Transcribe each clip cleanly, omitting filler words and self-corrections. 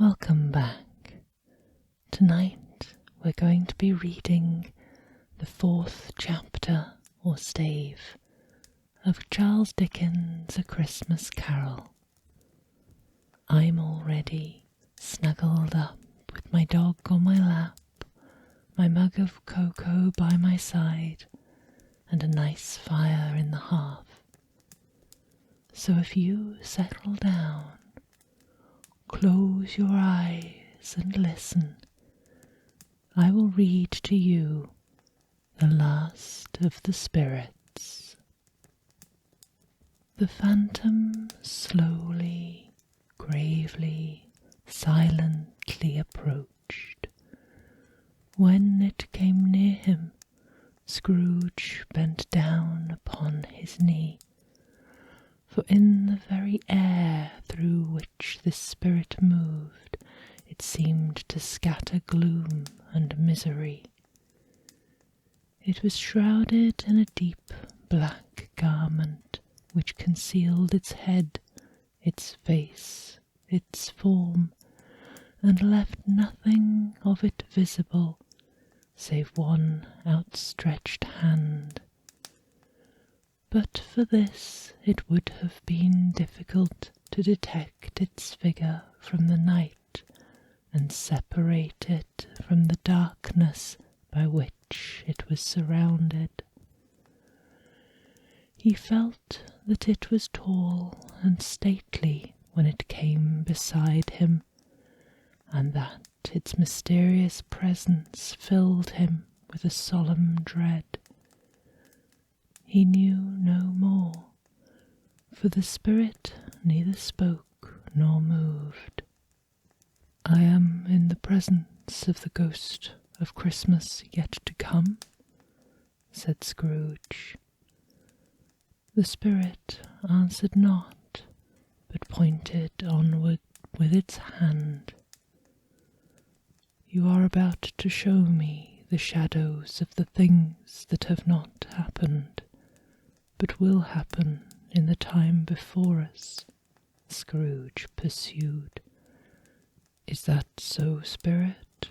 Welcome back. Tonight we're going to be reading the 4th chapter, or Stave, of Charles Dickens A Christmas Carol. I'm already snuggled up with my dog on my lap, my mug of cocoa by my side, and a nice fire in the hearth. So if you settle down, close your eyes and listen. I will read to you the last of the spirits. The phantom slowly, gravely, silently approached. When it came near him, Scrooge bent down upon his knee, for in the very air through which this spirit moved, it seemed to scatter gloom and misery. It was shrouded in a deep black garment which concealed its head, its face, its form, and left nothing of it visible save one outstretched hand. But for this it would have been difficult to detect its figure from the night and separate it from the darkness by which it was surrounded. He felt that it was tall and stately when it came beside him, and that its mysterious presence filled him with a solemn dread. He knew no more, for the spirit neither spoke nor moved. "I am in the presence of the ghost of Christmas yet to come," said Scrooge. The spirit answered not, but pointed onward with its hand. "You are about to show me the shadows of the things that have not happened, but will happen in the time before us," Scrooge pursued. "Is that so, spirit?"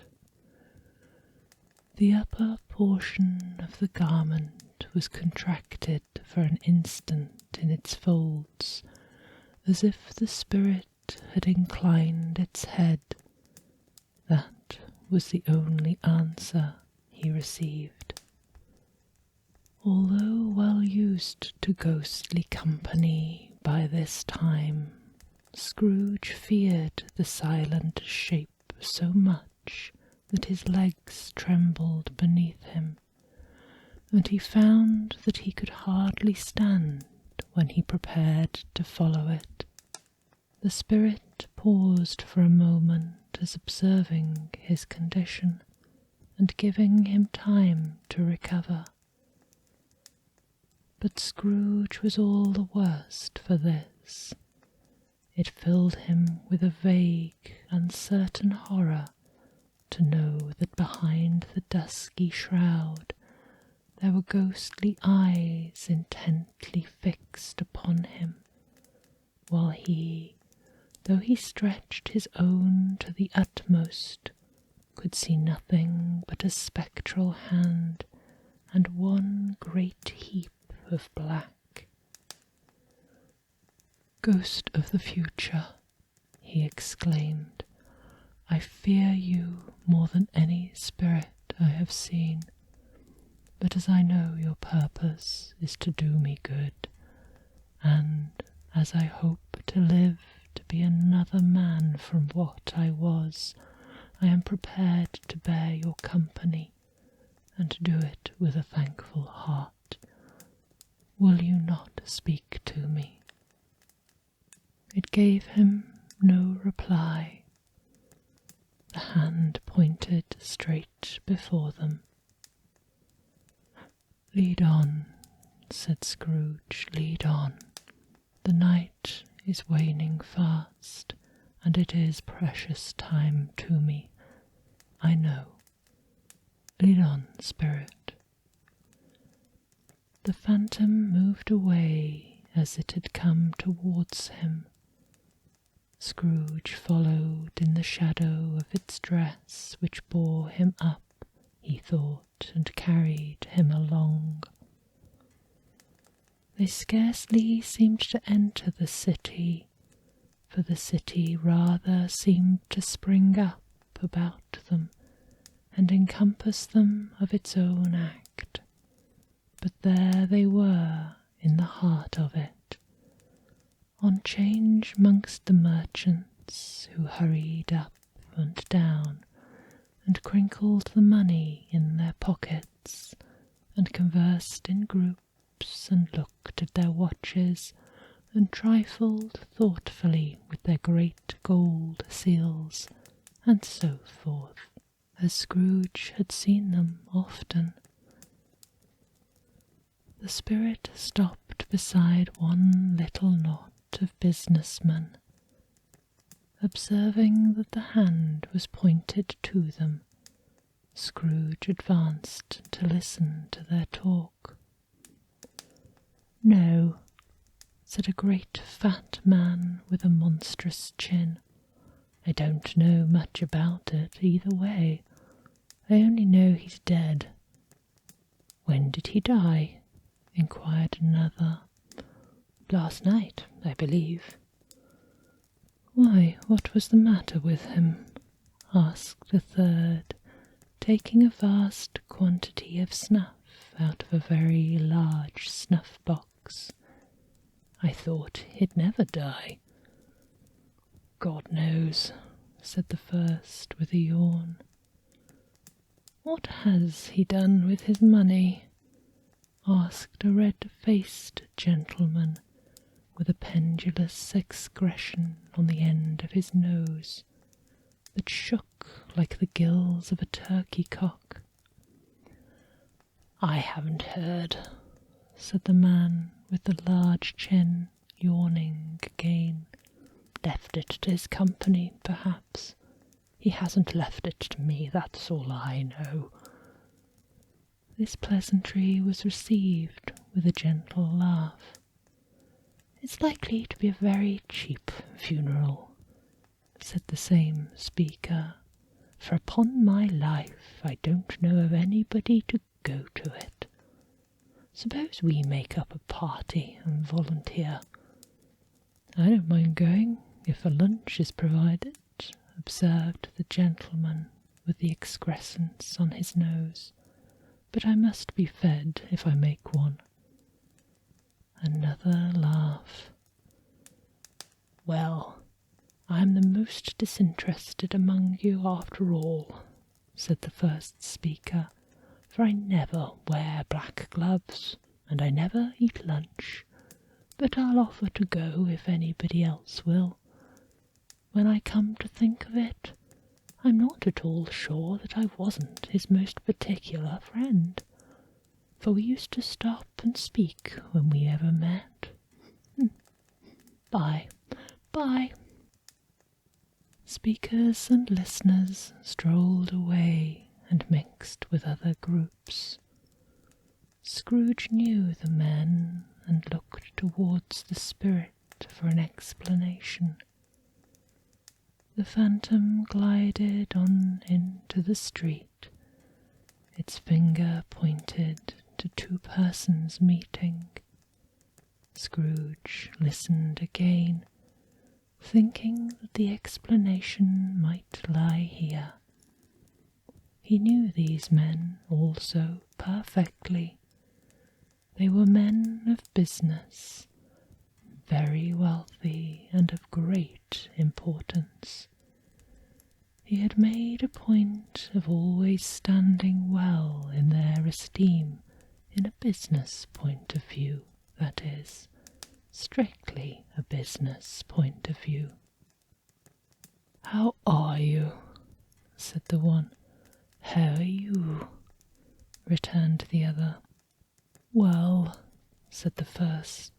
The upper portion of the garment was contracted for an instant in its folds, as if the spirit had inclined its head. That was the only answer he received. Although well used to ghostly company by this time, Scrooge feared the silent shape so much that his legs trembled beneath him, and he found that he could hardly stand when he prepared to follow it. The spirit paused for a moment as observing his condition, and giving him time to recover. But Scrooge was all the worse for this. It filled him with a vague, uncertain horror to know that behind the dusky shroud there were ghostly eyes intently fixed upon him, while he, though he stretched his own to the utmost, could see nothing but a spectral hand and one great heap of black. "Ghost of the future," he exclaimed, "I fear you more than any spirit I have seen, but as I know your purpose is to do me good, and as I hope to live to be another man from what I was, I am prepared to bear your company, and to do it with a thankful heart. Will you not speak to me?" It gave him no reply. The hand pointed straight before them. "Lead on," said Scrooge, "lead on. The night is waning fast, and it is precious time to me, I know. Lead on, spirit." The phantom moved away as it had come towards him. Scrooge followed in the the shadow of its dress which bore him up, he thought, and carried him along. They scarcely seemed to enter the city, for the city rather seemed to spring up about them and encompass them of its own act. But there they were, in the heart of it, on change mongst the merchants who hurried up and down, and crinkled the money in their pockets, and conversed in groups, and looked at their watches, and trifled thoughtfully with their great gold seals, and so forth, as Scrooge had seen them often. The spirit stopped beside one little knot of businessmen. Observing that the hand was pointed to them, Scrooge advanced to listen to their talk. "No," said a great fat man with a monstrous chin. "I don't know much about it either way. I only know he's dead." "When did he die?" inquired another. "Last night, I believe." "Why, what was the matter with him?" asked a third, taking a vast quantity of snuff out of a very large snuff-box. "I thought he'd never die." "God knows," said the first with a yawn. "What has he done with his money?" asked a red-faced gentleman with a pendulous excretion on the end of his nose that shook like the gills of a turkey-cock. "I haven't heard," said the man with the large chin, yawning again. "Left it to his company, perhaps. He hasn't left it to me, that's all I know." This pleasantry was received with a gentle laugh. "It's likely to be a very cheap funeral," said the same speaker, "for upon my life I don't know of anybody to go to it. Suppose we make up a party and volunteer?" "I don't mind going, if a lunch is provided," observed the gentleman with the excrescence on his nose. "But I must be fed if I make one." Another laugh. "Well, I'm the most disinterested among you after all," said the first speaker, "for I never wear black gloves, and I never eat lunch, but I'll offer to go if anybody else will. When I come to think of it, I'm not at all sure that I wasn't his most particular friend, for we used to stop and speak when we ever met. Bye, bye." Speakers and listeners strolled away and mixed with other groups. Scrooge knew the men and looked towards the spirit for an explanation. The phantom glided on into the street. Its finger pointed to two persons meeting. Scrooge listened again, thinking that the explanation might lie here. He knew these men also perfectly. They were men of business, very wealthy and of great importance. He had made a point of always standing well in their esteem, in a business point of view, that is, strictly a business point of view. "How are you?" said the one. "How are you?" returned the other. "Well," said the first,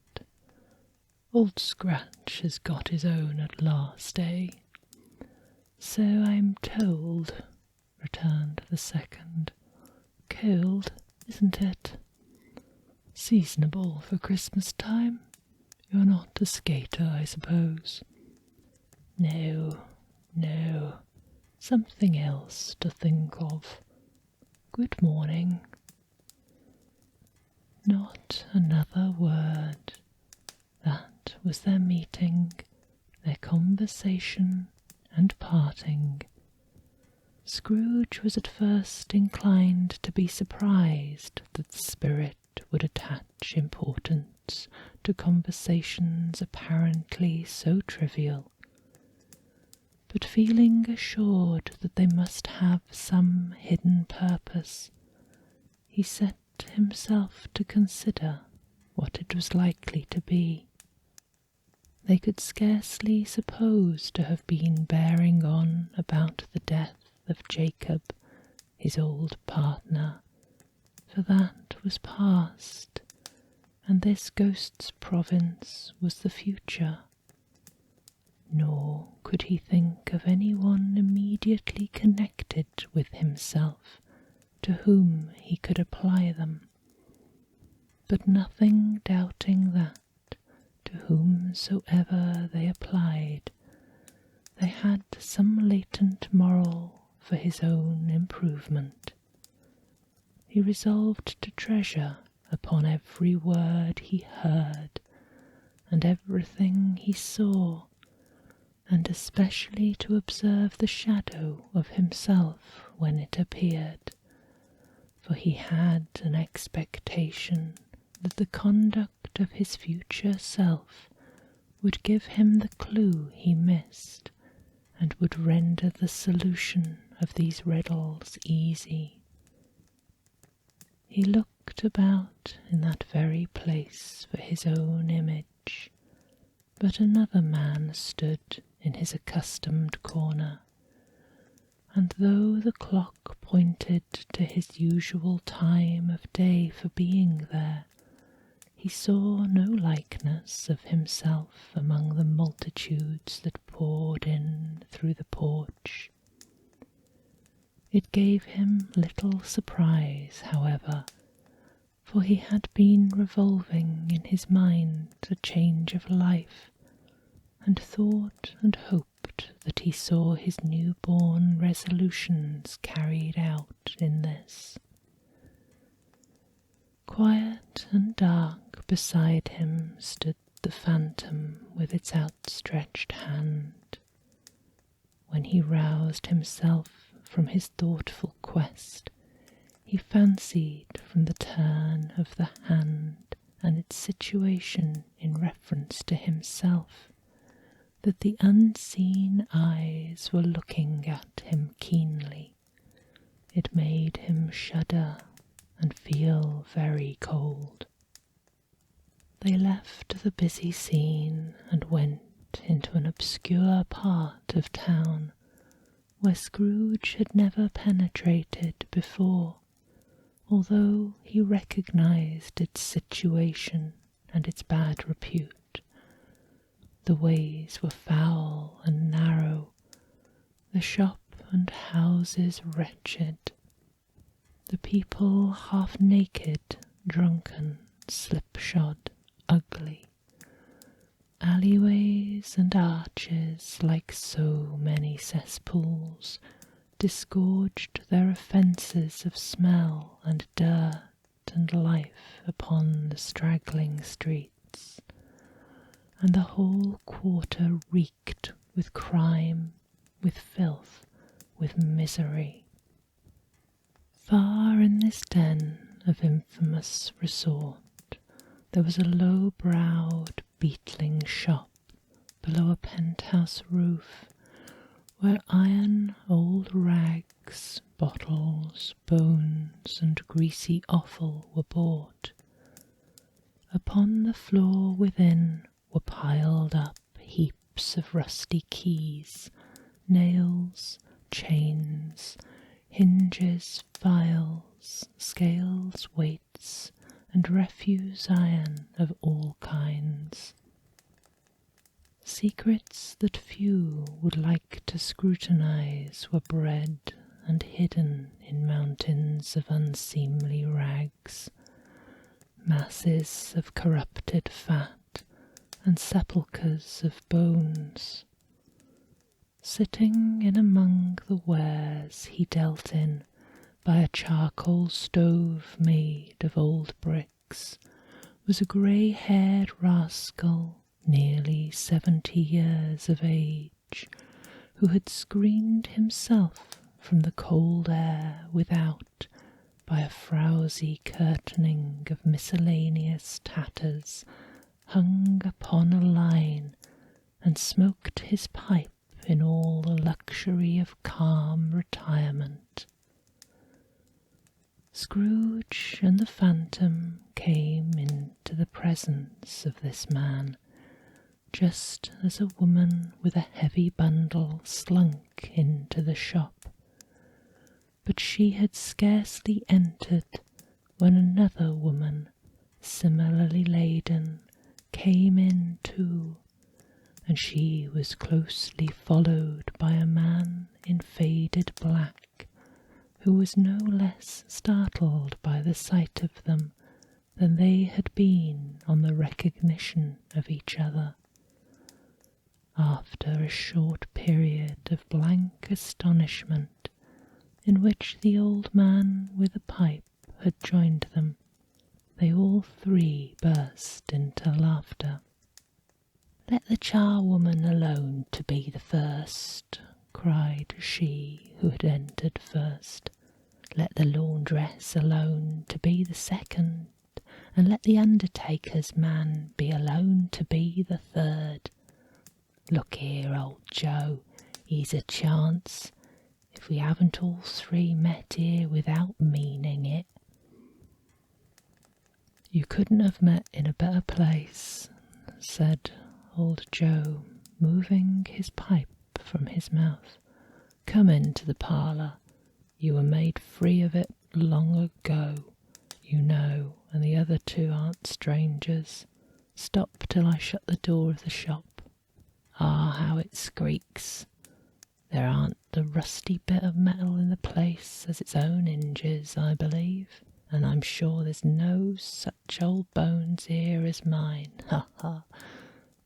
"Old Scratch has got his own at last, eh?" "So I'm told," returned the second. "Cold, isn't it? Seasonable for Christmas time. You're not a skater, I suppose?" No, something else to think of. Good morning. Not another word. That was their meeting, their conversation and parting. Scrooge was at first inclined to be surprised that the spirit would attach importance to conversations apparently so trivial, but feeling assured that they must have some hidden purpose, he set himself to consider what it was likely to be. They could scarcely suppose to have been bearing on about the death of Jacob, his old partner, for that was past, and this ghost's province was the future. Nor could he think of any one immediately connected with himself to whom he could apply them, but nothing doubting that, to whomsoever they applied, they had some latent moral for his own improvement. He resolved to treasure upon every word he heard and everything he saw, and especially to observe the shadow of himself when it appeared, for he had an expectation that the conduct of his future self would give him the clue he missed, and would render the solution of these riddles easy. He looked about in that very place for his own image, but another man stood in his accustomed corner, and though the clock pointed to his usual time of day for being there, he saw no likeness of himself among the multitudes that poured in through the porch. It gave him little surprise, however, for he had been revolving in his mind a change of life, and thought and hoped that he saw his new-born resolutions carried out in this. Quiet and dark beside him stood the phantom with its outstretched hand. When he roused himself from his thoughtful quest, he fancied from the turn of the hand and its situation in reference to himself that the unseen eyes were looking at him keenly. It made him shudder and feel very cold. They left the busy scene and went into an obscure part of town where Scrooge had never penetrated before, although he recognized its situation and its bad repute. The ways were foul and narrow, the shop and houses wretched, the people half naked, drunken, slipshod, ugly. Alleyways and arches, like so many cesspools, disgorged their offences of smell and dirt and life upon the straggling streets, and the whole quarter reeked with crime, with filth, with misery. Far in this den of infamous resort there was a low-browed, beetling shop below a penthouse roof, where iron old rags, bottles, bones, and greasy offal were bought. Upon the floor within were piled up heaps of rusty keys, nails, chains, hinges, files, scales, weights, and refuse iron of all kinds. Secrets that few would like to scrutinize were bred and hidden in mountains of unseemly rags, masses of corrupted fat, and sepulchres of bones. Sitting in among the wares he dealt in, by a charcoal stove made of old bricks, was a grey-haired rascal, nearly 70 years of age, who had screened himself from the cold air without by a frowsy curtaining of miscellaneous tatters hung upon a line, and smoked his pipe in all the luxury of calm retirement. Scrooge and the Phantom came into the presence of this man, just as a woman with a heavy bundle slunk into the shop. But she had scarcely entered when another woman, similarly laden, came in too, and she was closely followed by a man in faded black, who was no less startled by the sight of them than they had been on the recognition of each other. After a short period of blank astonishment, in which the old man with a pipe had joined them, they all three burst into laughter. "Let the charwoman alone to be the first," cried she who had entered first. "Let the laundress alone to be the second, and let the undertaker's man be alone to be the third. Look here, old Joe, here's a chance, if we haven't all three met here without meaning it." "You couldn't have met in a better place," said old Joe, moving his pipe from his mouth. "Come into the parlour. You were made free of it long ago, you know, and the other two aren't strangers. Stop till I shut the door of the shop. Ah, how it squeaks! There aren't the rusty bit of metal in the place as its own hinges, I believe, and I'm sure there's no such old bones here as mine. Ha ha!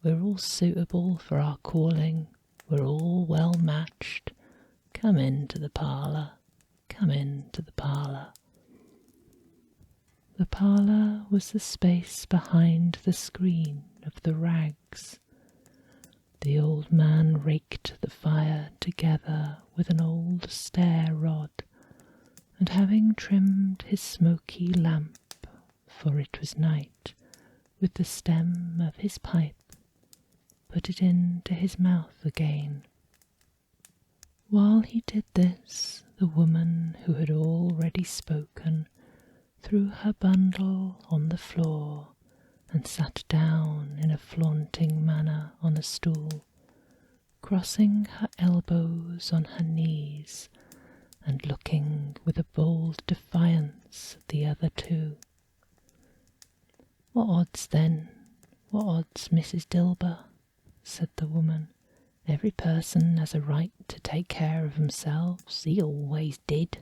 We're all suitable for our calling. We're all well matched. Come into the parlour. Come into the parlour." The parlour was the space behind the screen of the rags. The old man raked the fire together with an old stair rod, and having trimmed his smoky lamp, for it was night, with the stem of his pipe, put it into his mouth again. While he did this, the woman who had already spoken threw her bundle on the floor and sat down in a flaunting manner on a stool, crossing her elbows on her knees and looking with a bold defiance at the other two. "What odds then? What odds, Mrs. Dilber?" said the woman. "Every person has a right to take care of themselves. He always did."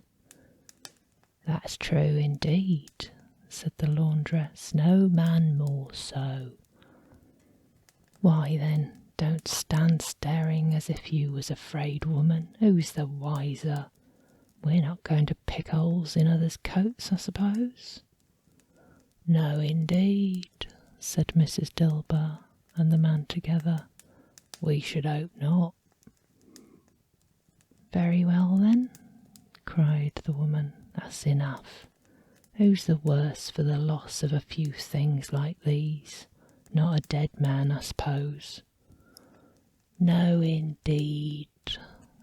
"That's true indeed," said the laundress. "No man more so." "Why then, don't stand staring as if you was afraid, woman. Who's the wiser? We're not going to pick holes in others' coats, I suppose?" "No indeed," said Mrs. Dilber and the man together. "We should hope not." "Very well then," cried the woman. "That's enough. Who's the worse for the loss of a few things like these? Not a dead man, I suppose." "No indeed,"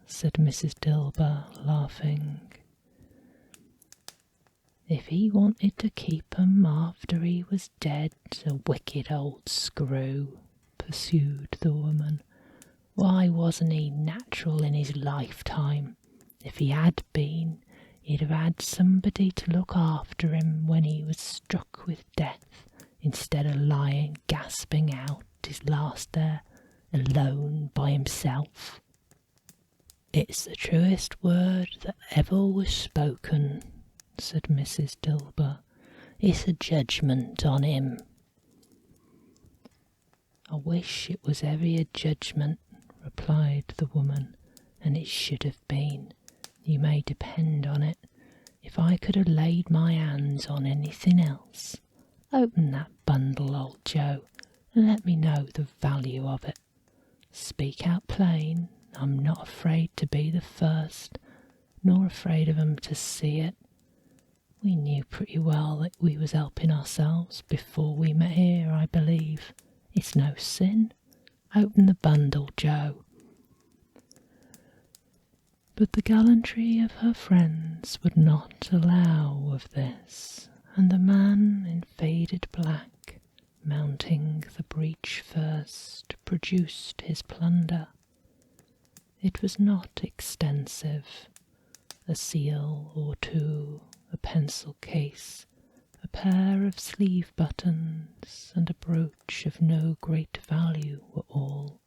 said Mrs. Dilber, laughing. "If he wanted to keep 'em after he was dead, a wicked old screw," pursued the woman. "Why wasn't he natural in his lifetime? If he had been, he'd have had somebody to look after him when he was struck with death, instead of lying gasping out his last there, alone by himself." "It's the truest word that ever was spoken," said Mrs. Dilber. "It's a judgment on him." "I wish it was ever a judgment," replied the woman. and it should have been. You may depend on it. If I could have laid my hands on anything else, open that bundle, old Joe, and let me know the value of it. Speak out plain. I'm not afraid to be the first, nor afraid of 'em to see it. We knew pretty well that we was helping ourselves before we met here, I believe. It's no sin. Open the bundle, Joe. But the gallantry of her friends would not allow of this, and the man in faded black, mounting the breach first, produced his plunder. It was not extensive. A seal or two, a pencil case, a pair of sleeve buttons, and a brooch of no great value were all.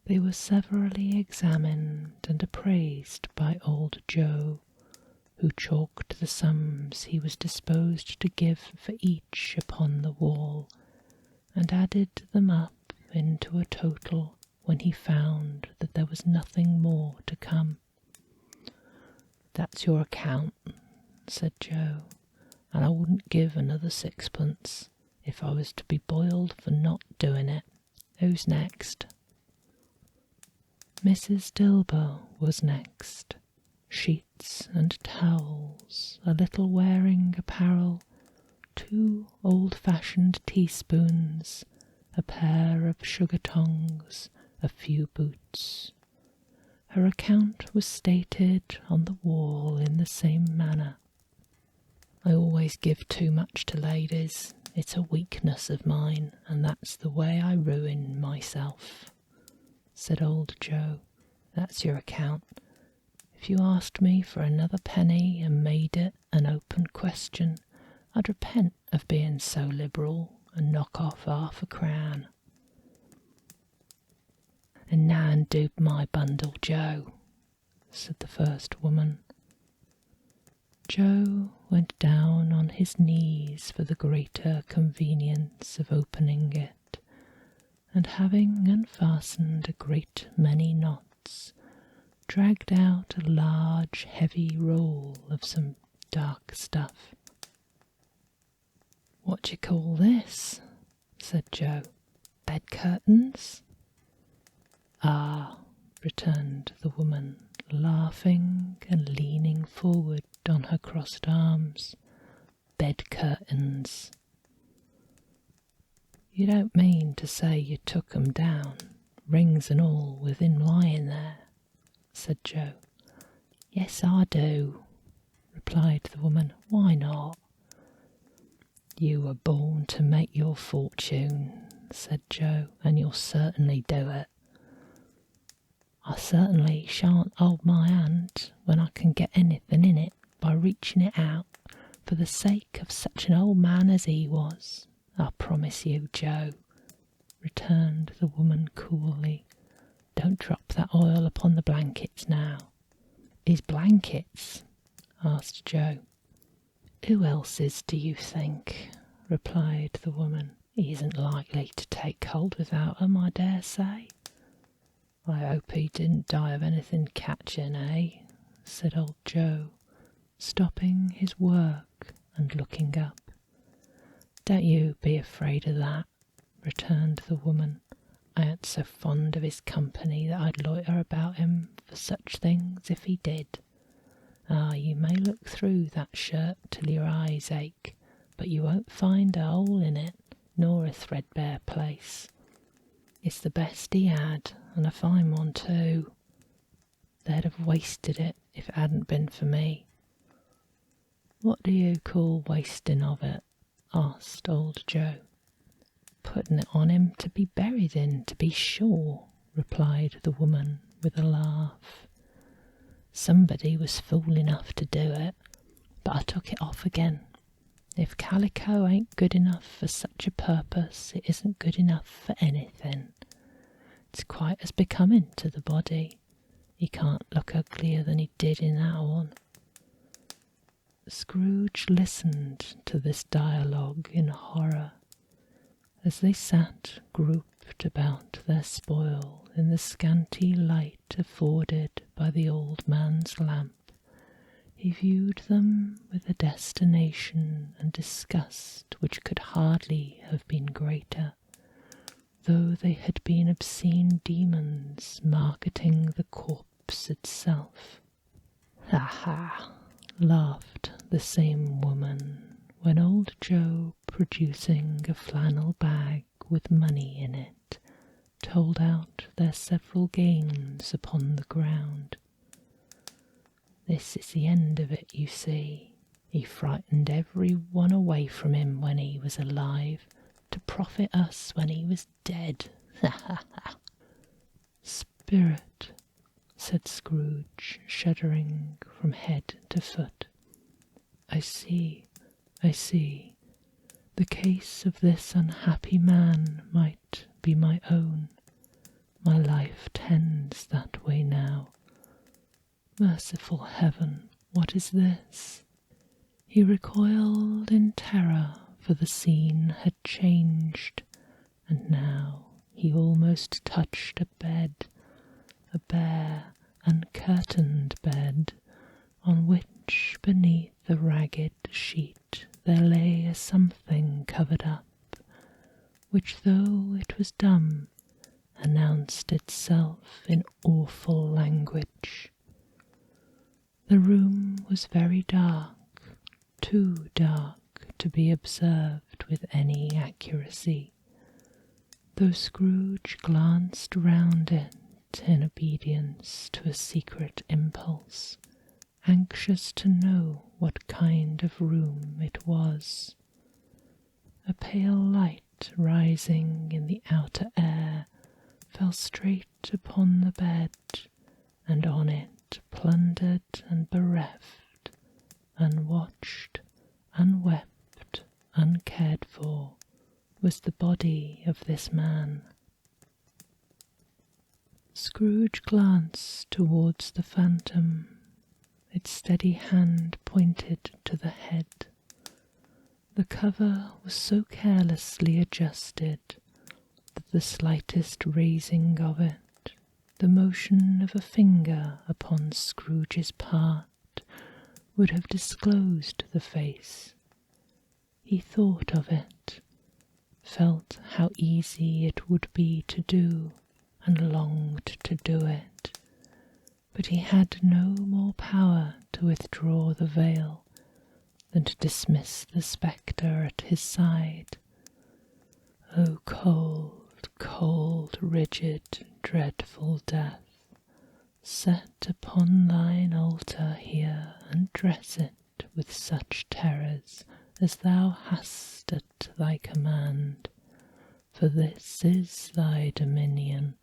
They were severally examined and appraised by old Joe, who chalked the sums he was disposed to give for each upon the wall, and added them up into a total when he found that there was nothing more to come. "That's your account," said Joe, "and I wouldn't give another sixpence if I was to be boiled for not doing it. Who's next?" Mrs. Dilber was next. Sheets and towels, a little wearing apparel, 2 old-fashioned teaspoons, a pair of sugar tongs, a few boots. Her account was stated on the wall in the same manner. "I always give too much to ladies. It's a weakness of mine, and that's the way I ruin myself," said old Joe. "That's your account. If you asked me for another penny and made it an open question, I'd repent of being so liberal and knock off 1/2 crown. "And now undo my bundle, Joe," said the first woman. Joe went down on his knees for the greater convenience of opening it, and having unfastened a great many knots, dragged out a large heavy roll of some dark stuff. "What d'ye call this?" said Joe. "Bed curtains?" "Ah," returned the woman, laughing and leaning forward on her crossed arms, "bed curtains." "You don't mean to say you took 'em down, rings and all, with him lying there?" said Joe. "Yes, I do," replied the woman. "Why not?" "You were born to make your fortune," said Joe, "and you'll certainly do it." "I certainly shan't hold my hand when I can get anything in it by reaching it out for the sake of such an old man as he was, I promise you, Joe," returned the woman coolly. "Don't drop that oil upon the blankets now." "His blankets?" asked Joe. "Who else's do you think?" replied the woman. "He isn't likely to take cold without 'em, I dare say." "I hope he didn't die of anything catching, eh?" said old Joe, stopping his work and looking up. "Don't you be afraid of that," returned the woman. "I ain't so fond of his company that I'd loiter about him for such things if he did. Ah, you may look through that shirt till your eyes ache, but you won't find a hole in it, nor a threadbare place. It's the best he had, and a fine one too. They'd have wasted it if it hadn't been for me." "What do you call wasting of it?" asked old Joe. "Putting it on him to be buried in, to be sure," replied the woman with a laugh. "Somebody was fool enough to do it, but I took it off again. If calico ain't good enough for such a purpose, it isn't good enough for anything. It's quite as becoming to the body. He can't look uglier than he did in that one." Scrooge listened to this dialogue in horror. As they sat grouped about their spoil in the scanty light afforded by the old man's lamp, he viewed them with a destination and disgust which could hardly have been greater, though they had been obscene demons marketing the corpse itself. "Ha ha!" laughed the same woman, when old Joe, producing a flannel bag with money in it, told out their several gains upon the ground. "This is the end of it, you see. He frightened every one away from him when he was alive, to profit us when he was dead. Ha ha ha!" "Spirit," said Scrooge, shuddering from head to foot. I see. The case of this unhappy man might be my own. My life tends that way now. Merciful heaven, what is this?" He recoiled in terror, for the scene had changed, and now he almost touched a bed, a bare, uncurtained bed, on which, beneath the ragged sheet, there lay a something covered up, which, though it was dumb, announced itself in awful language. The room was very dark, too dark to be observed with any accuracy, though Scrooge glanced round it in obedience to a secret impulse, anxious to know what kind of room it was. A pale light rising in the outer air fell straight upon the bed, and on it, plundered and bereft, unwatched, unwept, uncared for, was the body of this man. Scrooge glanced towards the phantom. Its steady hand pointed to the head. The cover was so carelessly adjusted that the slightest raising of it, the motion of a finger upon Scrooge's part, would have disclosed the face. He thought of it, felt how easy it would be to do, and longed to do it, but he had no more power to withdraw the veil than to dismiss the spectre at his side. O cold, cold, rigid, dreadful death, set upon thine altar here, and dress it with such terrors as thou hast at thy command, for this is thy dominion.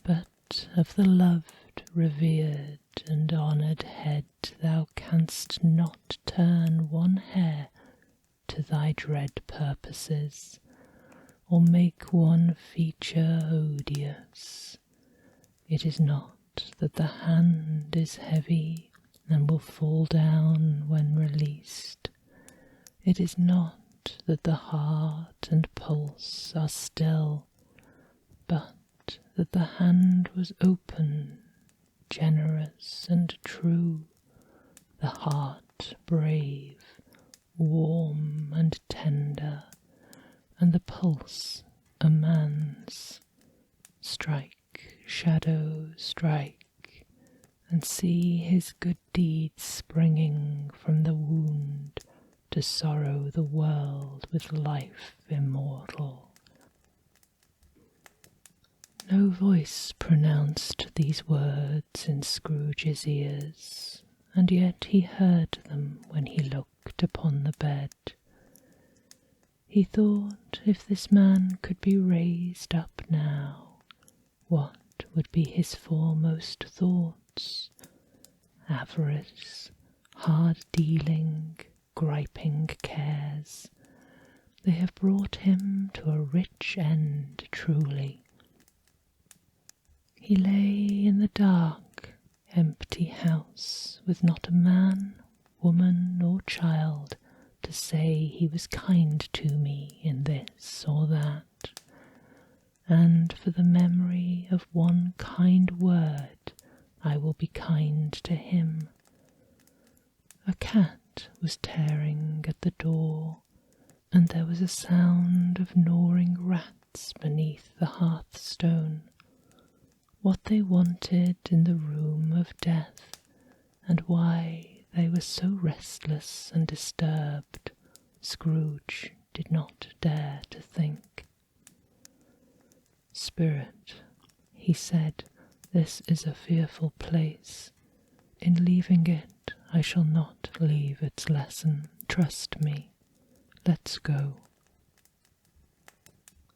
But of the loved, revered, and honoured head thou canst not turn one hair to thy dread purposes, or make one feature odious. It is not that the hand is heavy and will fall down when released. It is not that the heart and pulse are still, but that the hand was open, generous and true, the heart brave, warm and tender, and the pulse a man's. Strike, shadow, strike, and see his good deeds springing from the wound to sorrow the world with life immortal. No voice pronounced these words in Scrooge's ears, and yet he heard them when he looked upon the bed. He thought if this man could be raised up now, what would be his foremost thoughts? Avarice, hard dealing, griping cares. They have brought him to a rich end truly. He lay in the dark, empty house, with not a man, woman, or child to say he was kind to me in this or that, and for the memory of one kind word I will be kind to him. A cat was tearing at the door, and there was a sound of gnawing rats beneath the hearthstone. What they wanted in the room of death, and why they were so restless and disturbed, Scrooge did not dare to think. "Spirit," he said, "this is a fearful place. In leaving it, I shall not leave its lesson, trust me. Let's go."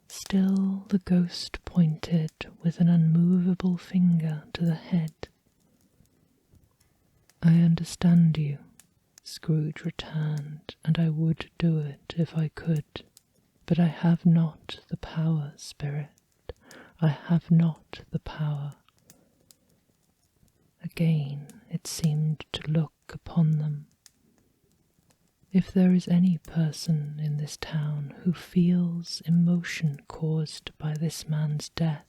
Still the ghost pointed with an unmovable finger to the head. "I understand you," Scrooge returned, "and I would do it if I could. But I have not the power, Spirit. I have not the power." Again it seemed to look upon them. "If there is any person in this town who feels emotion caused by this man's death,"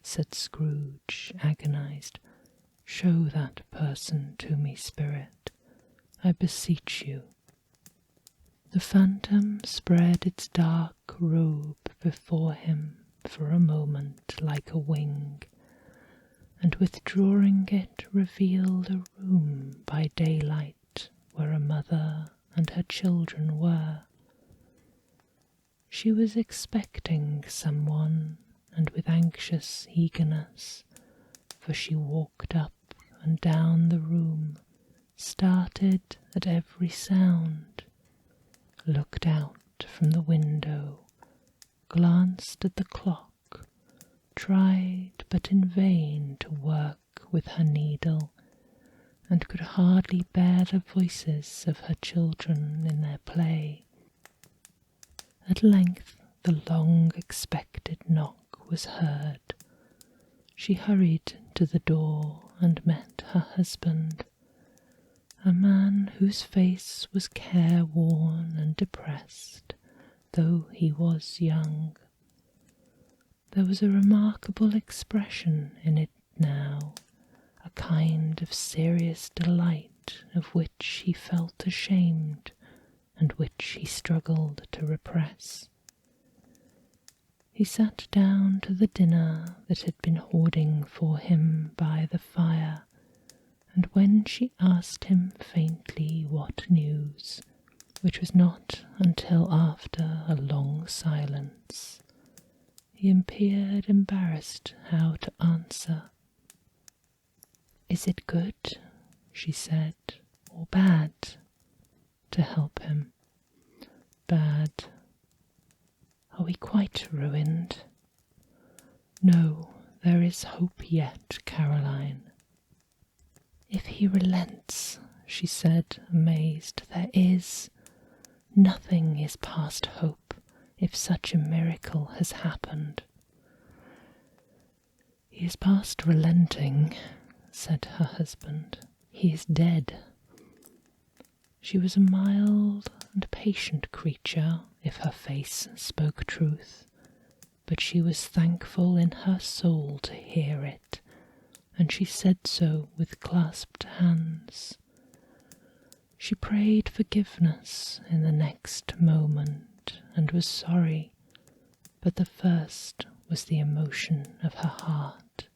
said Scrooge, agonized, "show that person to me, Spirit. I beseech you." The phantom spread its dark robe before him for a moment like a wing, and withdrawing it revealed a room by daylight where a mother and her children were. She was expecting someone, and with anxious eagerness, for she walked up and down the room, started at every sound, looked out from the window, glanced at the clock, tried but in vain to work with her needle, and could hardly bear the voices of her children in their play. At length the long-expected knock was heard. She hurried to the door and met her husband, a man whose face was careworn and depressed, though he was young. There was a remarkable expression in it now, a kind of serious delight of which he felt ashamed and which he struggled to repress. He sat down to the dinner that had been hoarding for him by the fire, and when she asked him faintly what news, which was not until after a long silence, he appeared embarrassed how to answer. "Is it good," she said, "or bad?" to help him. "Bad." "Are we quite ruined?" "No, there is hope yet, Caroline." "If he relents," she said, amazed, "there is. Nothing is past hope if such a miracle has happened." "He is past relenting," said her husband. "He is dead." She was a mild and patient creature, if her face spoke truth, but she was thankful in her soul to hear it, and she said so with clasped hands. She prayed forgiveness in the next moment, and was sorry, but the first was the emotion of her heart.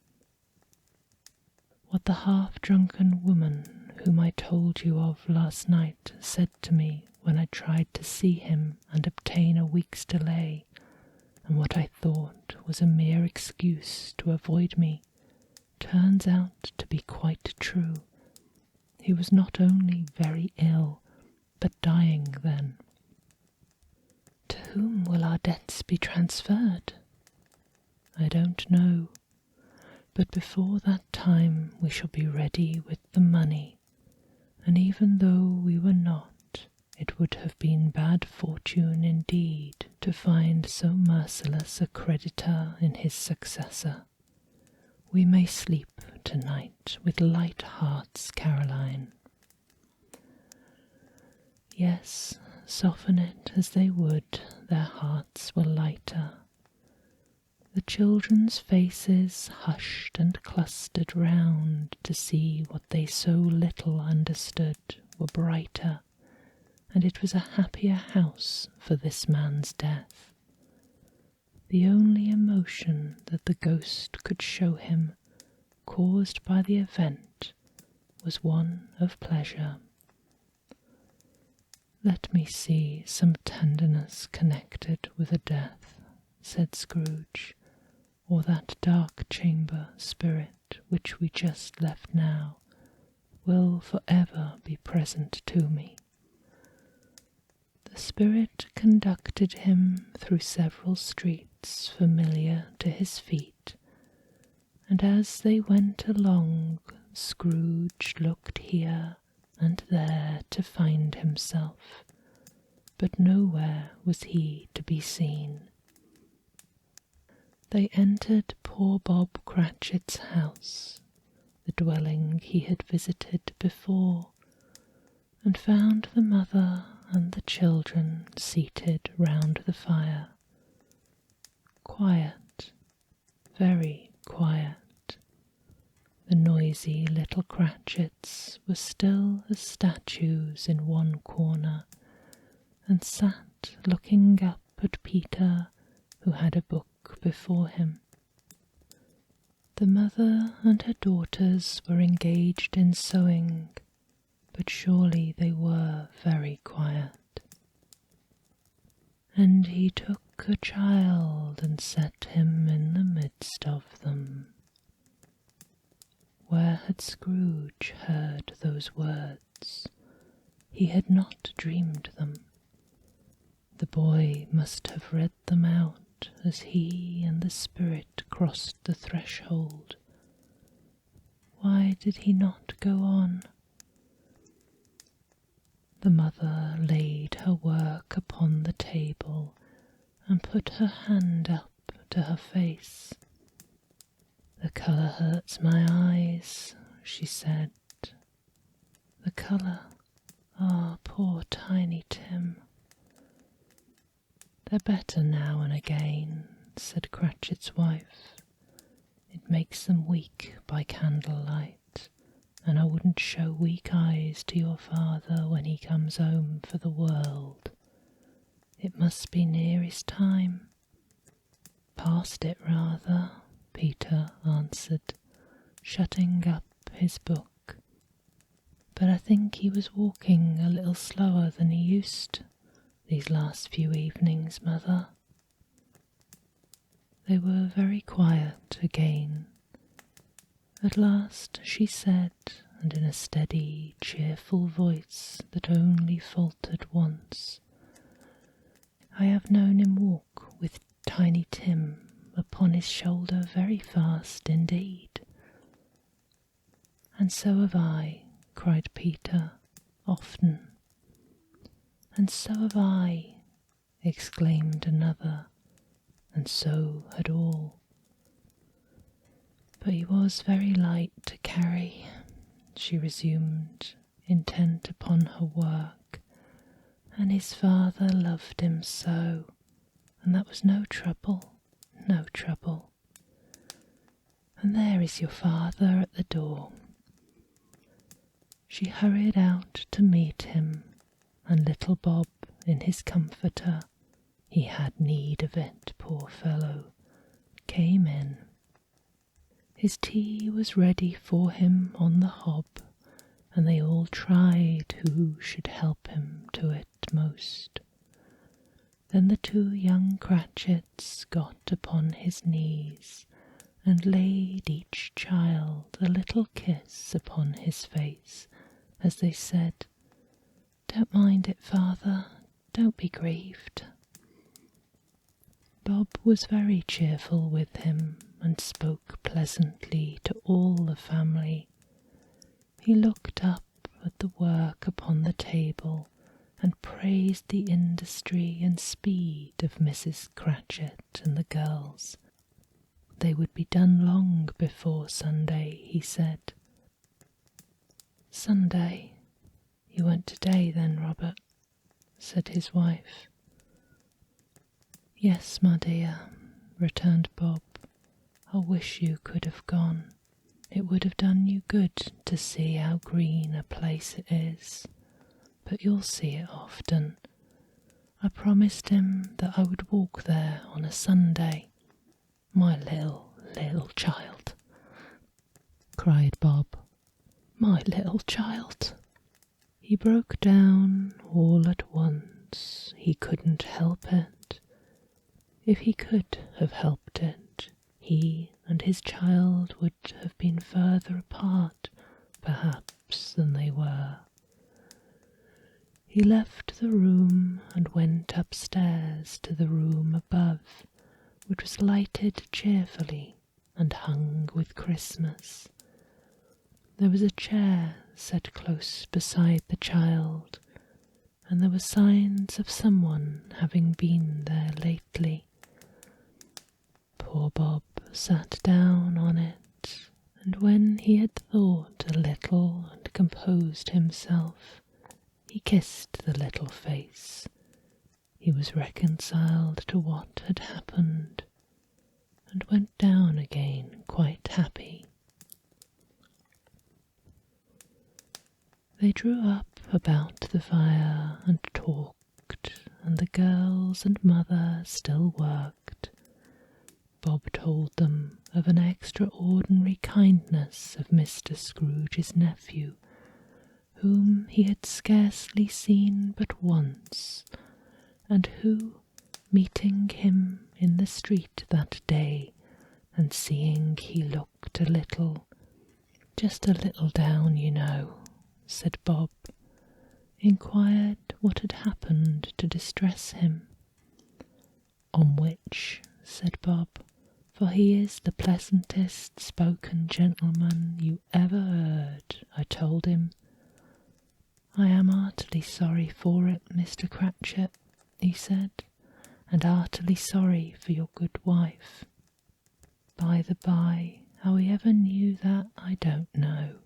What the half-drunken woman whom I told you of last night said to me when I tried to see him and obtain a week's delay, and what I thought was a mere excuse to avoid me, turns out to be quite true. He was not only very ill, but dying then. To whom will our debts be transferred? I don't know, but before that time we shall be ready with the money, and even though we were not, it would have been bad fortune indeed to find so merciless a creditor in his successor. We may sleep tonight with light hearts, Caroline. Yes, soften it as they would, their hearts were lighter. The children's faces, hushed and clustered round to see what they so little understood, were brighter, and it was a happier house for this man's death. The only emotion that the ghost could show him, caused by the event, was one of pleasure. "Let me see some tenderness connected with a death," said Scrooge, "or that dark chamber spirit which we just left now will for ever be present to me." The spirit conducted him through several streets familiar to his feet, and as they went along, Scrooge looked here and there to find himself, but nowhere was he to be seen. They entered poor Bob Cratchit's house, the dwelling he had visited before, and found the mother and the children seated round the fire. Quiet, very quiet. The noisy little Cratchits were still as statues in one corner, and sat looking up at Peter, who had a book before him. The mother and her daughters were engaged in sewing, but surely they were very quiet. "And he took a child and set him in the midst of them." Where had Scrooge heard those words? He had not dreamed them. The boy must have read them out as he and the spirit crossed the threshold. Why did he not go on? The mother laid her work upon the table and put her hand up to her face. "The colour hurts my eyes," she said. "The colour? Ah, poor Tiny Tim." "They're better now and again," said Cratchit's wife. "It makes them weak by candlelight, and I wouldn't show weak eyes to your father when he comes home for the world. It must be near his time." "Past it, rather," Peter answered, shutting up his book. "But I think he was walking a little slower than he used these last few evenings, Mother." They were very quiet again. At last she said, and in a steady, cheerful voice that only faltered once, "I have known him walk with Tiny Tim upon his shoulder very fast indeed." "And so have I," cried Peter, "often." "And so have I," exclaimed another, and so had all. "But he was very light to carry," she resumed, intent upon her work, "and his father loved him so, and that was no trouble. No trouble. And there is your father at the door." She hurried out to meet him, and little Bob in his comforter, he had need of it, poor fellow, came in. His tea was ready for him on the hob, and they all tried who should help him to it most. Then the two young Cratchits got upon his knees, and laid each child a little kiss upon his face, as they said, "Don't mind it, father, don't be grieved." Bob was very cheerful with him, and spoke pleasantly to all the family. He looked up at the work upon the table, and praised the industry and speed of Mrs. Cratchit and the girls. They would be done long before Sunday, he said. "Sunday? You went today then, Robert?" said his wife. Yes, my dear, returned Bob. I wish you could have gone. It would have done you good to see how green a place it is. But you'll see it often. I promised him that I would walk there on a Sunday. My little child, cried Bob. My little child. He broke down all at once. He couldn't help it. If he could have helped it, he and his child would have been further apart, perhaps, than they were. He left the room and went upstairs to the room above, which was lighted cheerfully and hung with Christmas. There was a chair set close beside the child, and there were signs of someone having been there lately. Poor Bob sat down on it, and when he had thought a little and composed himself, he kissed the little face. He was reconciled to what had happened, and went down again quite happy. They drew up about the fire and talked, and the girls and mother still worked. Bob told them of an extraordinary kindness of Mr. Scrooge's nephew, whom he had scarcely seen but once, and who, meeting him in the street that day, and seeing he looked just a little down, you know, said Bob, inquired what had happened to distress him. On which, said Bob, for he is the pleasantest spoken gentleman you ever heard, I told him, I am heartily sorry for it, Mr. Cratchit, he said, and heartily sorry for your good wife. By the by, how he ever knew that, I don't know.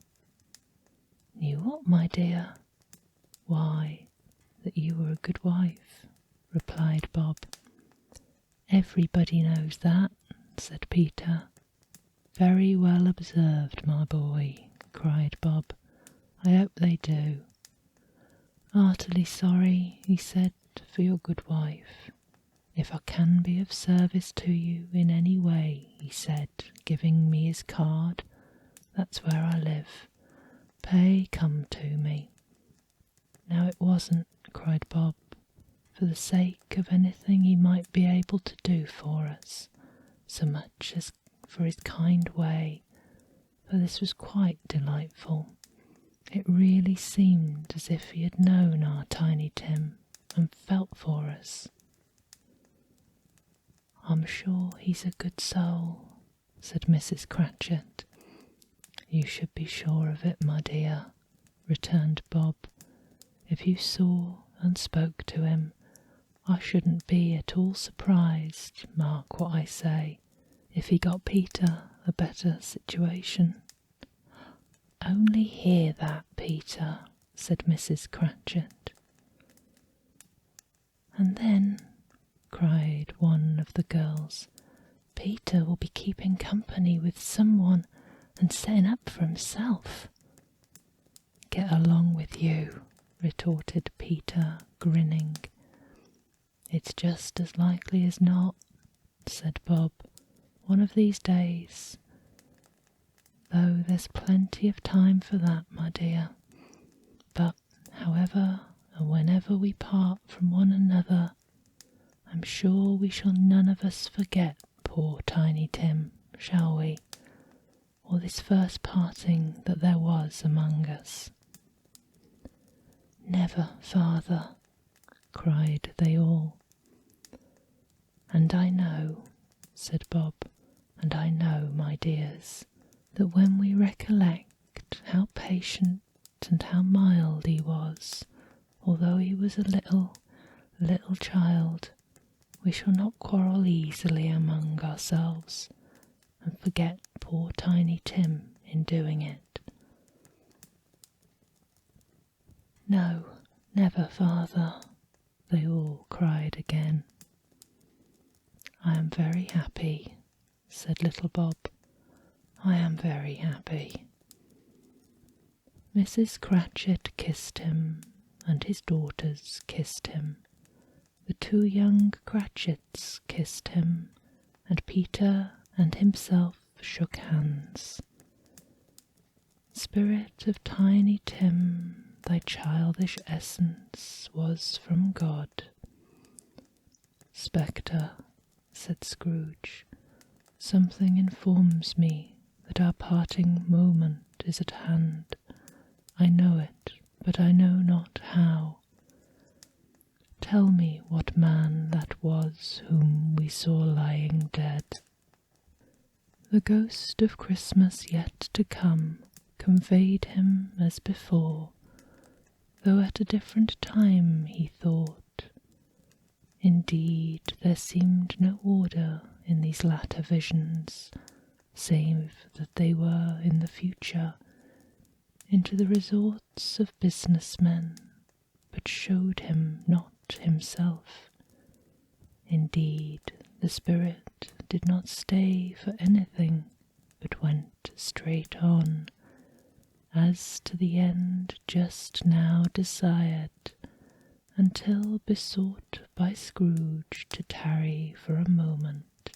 Knew what, my dear? Why, that you were a good wife, replied Bob. Everybody knows that, said Peter. Very well observed, my boy, cried Bob. I hope they do. Heartily sorry, he said, for your good wife. If I can be of service to you in any way, he said, giving me his card, that's where I live. Pray come to me. Now it wasn't, cried Bob, for the sake of anything he might be able to do for us, so much as for his kind way, for this was quite delightful. It really seemed as if he had known our Tiny Tim and felt for us. I'm sure he's a good soul, said Mrs. Cratchit. You should be sure of it, my dear, returned Bob. If you saw and spoke to him, I shouldn't be at all surprised, mark what I say, if he got Peter a better situation. Only hear that, Peter, said Mrs. Cratchit. And then, cried one of the girls, Peter will be keeping company with someone and setting up for himself. Get along with you, retorted Peter, grinning. It's just as likely as not, said Bob, one of these days, though there's plenty of time for that, my dear. But however and whenever we part from one another, I'm sure we shall none of us forget poor Tiny Tim, shall we, or this first parting that there was among us. Never, father, cried they all. And I know, said Bob, and I know, my dears, that when we recollect how patient and how mild he was, although he was a little child, we shall not quarrel easily among ourselves, and forget poor Tiny Tim in doing it. No, never, father, they all cried again. "I am very happy," said little Bob. "I am very happy." Mrs. Cratchit kissed him, and his daughters kissed him. The two young Cratchits kissed him, and Peter and himself shook hands. "Spirit of Tiny Tim, thy childish essence was from God." "Spectre," said Scrooge, "something informs me that our parting moment is at hand. I know it, but I know not how. Tell me what man that was whom we saw lying dead." The ghost of Christmas yet to come conveyed him as before, though at a different time he thought. Indeed, there seemed no order in these latter visions, save that they were in the future, into the resorts of business men, but showed him not himself. Indeed, the spirit did not stay for anything, but went straight on, as to the end just now desired, until besought by Scrooge to tarry for a moment.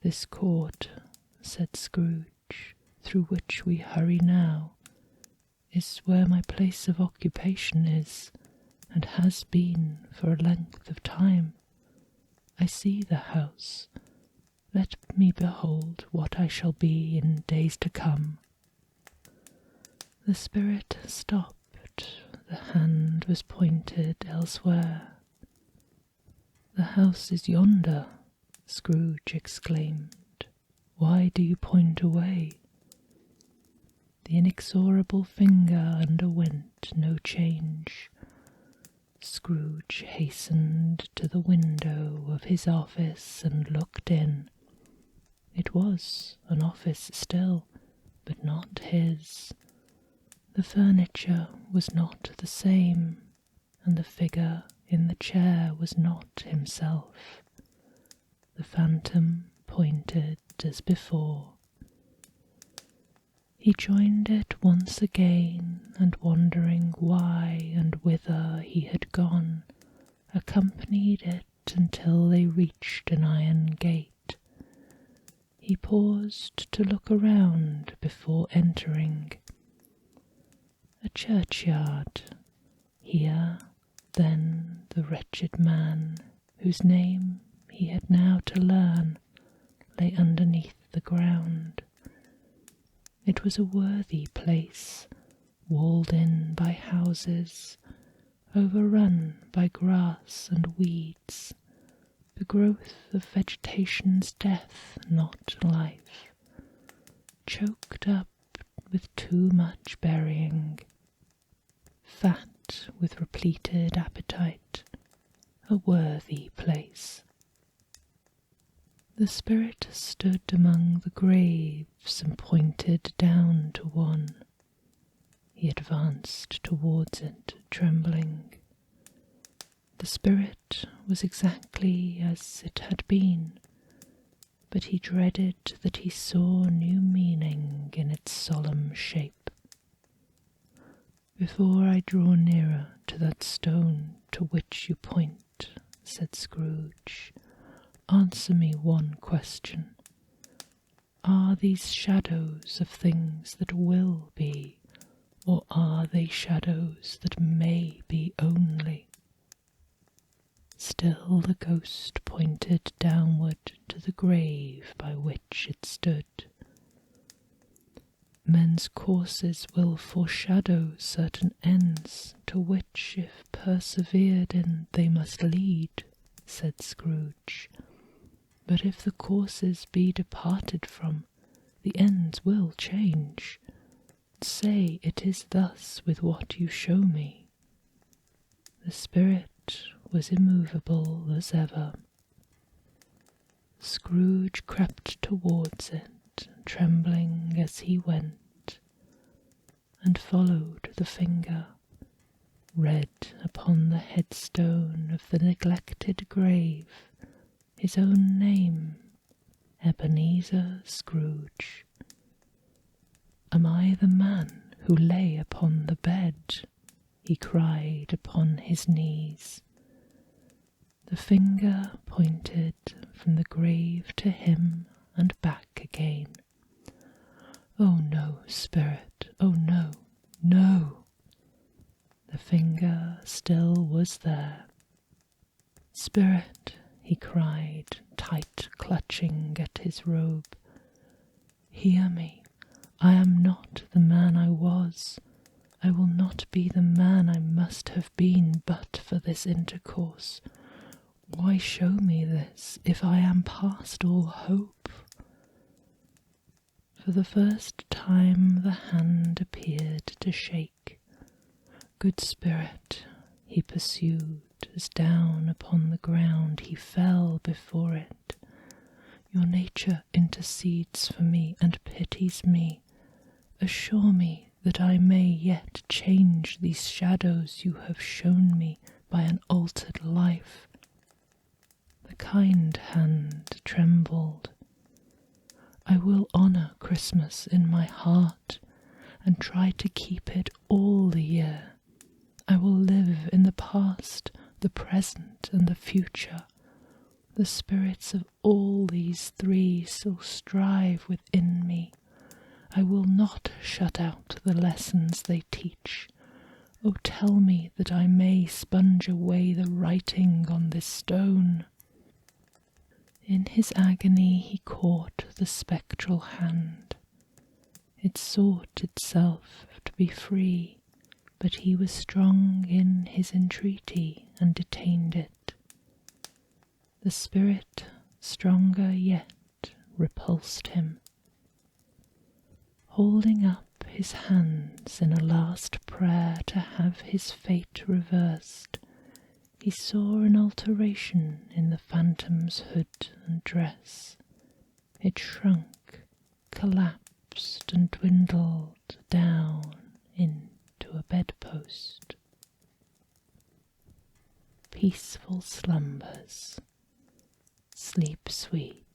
"This court," said Scrooge, "through which we hurry now, is where my place of occupation is, and has been for a length of time. I see the house. Let me behold what I shall be in days to come." The spirit stopped. The hand was pointed elsewhere. "The house is yonder," Scrooge exclaimed. "Why do you point away?" The inexorable finger underwent no change. Scrooge hastened to the window of his office and looked in. It was an office still, but not his. The furniture was not the same, and the figure in the chair was not himself. The phantom pointed as before. He joined it once again, and wondering why and whither he had gone, accompanied it until they reached an iron gate. He paused to look around before entering. A churchyard. Here, then, the wretched man, whose name he had now to learn, lay underneath the ground. It was a worthy place, walled in by houses, overrun by grass and weeds, the growth of vegetation's death, not life, choked up with too much burying, fat with repleted appetite, a worthy place. The spirit stood among the graves and pointed down to one. He advanced towards it, trembling. The spirit was exactly as it had been, but he dreaded that he saw new meaning in its solemn shape. "Before I draw nearer to that stone to which you point," said Scrooge, "answer me one question. Are these shadows of things that will be, or are they shadows that may be only?" Still the ghost pointed downward to the grave by which it stood. "Men's courses will foreshadow certain ends, to which, if persevered in, they must lead," said Scrooge. "But if the courses be departed from, the ends will change. Say it is thus with what you show me." The spirit was immovable as ever. Scrooge crept towards it, trembling as he went, and followed the finger. read upon the headstone of the neglected grave his own name, Ebenezer Scrooge. "Am I the man who lay upon the bed?" he cried upon his knees. The finger pointed from the grave to him and back again. "Oh no, spirit, oh no, no!" The finger still was there. "Spirit," he cried, tight clutching at his robe, "hear me. I am not the man I was. I will not be the man I must have been but for this intercourse. Why show me this, if I am past all hope?" For the first time the hand appeared to shake. "Good spirit," he pursued, as down upon the ground he fell before it, "your nature intercedes for me and pities me. Assure me that I may yet change these shadows you have shown me by an altered life." The kind hand trembled. "I will honour Christmas in my heart and try to keep it all the year. I will live in the past, the present, and the future. The spirits of all these three still strive within me. I will not shut out the lessons they teach. Oh, tell me that I may sponge away the writing on this stone." In his agony he caught the spectral hand. It sought itself to be free, but he was strong in his entreaty and detained it. The spirit, stronger yet, repulsed him. Holding up his hands in a last prayer to have his fate reversed, he saw an alteration in the phantom's hood and dress. It shrunk, collapsed, and dwindled down into a bedpost. Peaceful slumbers. Sleep sweet.